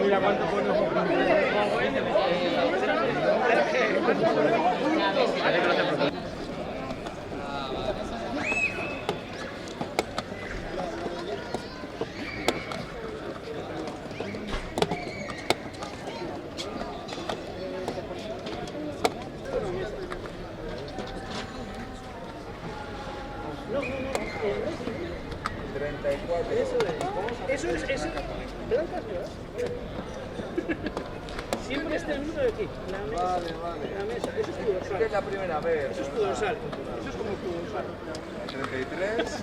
Mira cuánto pone. Eso es. ¿Te dan caso? Siempre está el número de aquí. La mesa. Vale. La mesa. Eso es tu dorsal. Es la primera vez. Eso es tu dorsal. Eso es como tu dorsal. 33.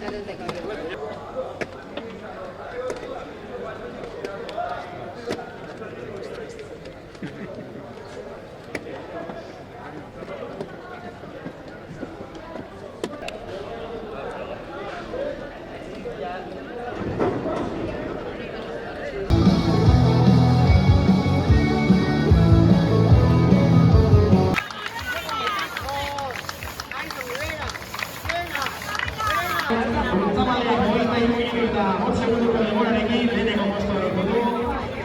Segurekin lehenengo postoa lortu du,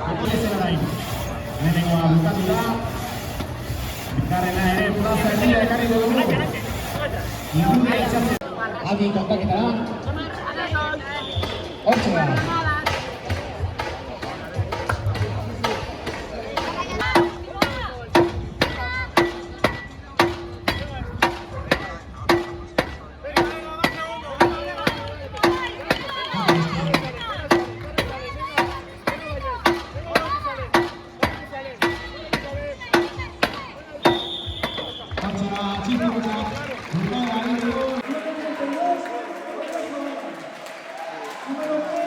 Jokolezera orain. Lehenengoa bukatu da, bigarrena ere plaza erdia ekarriko dugu. Ingurua itxatzen. Adi kontaketara. Hortxe da. Número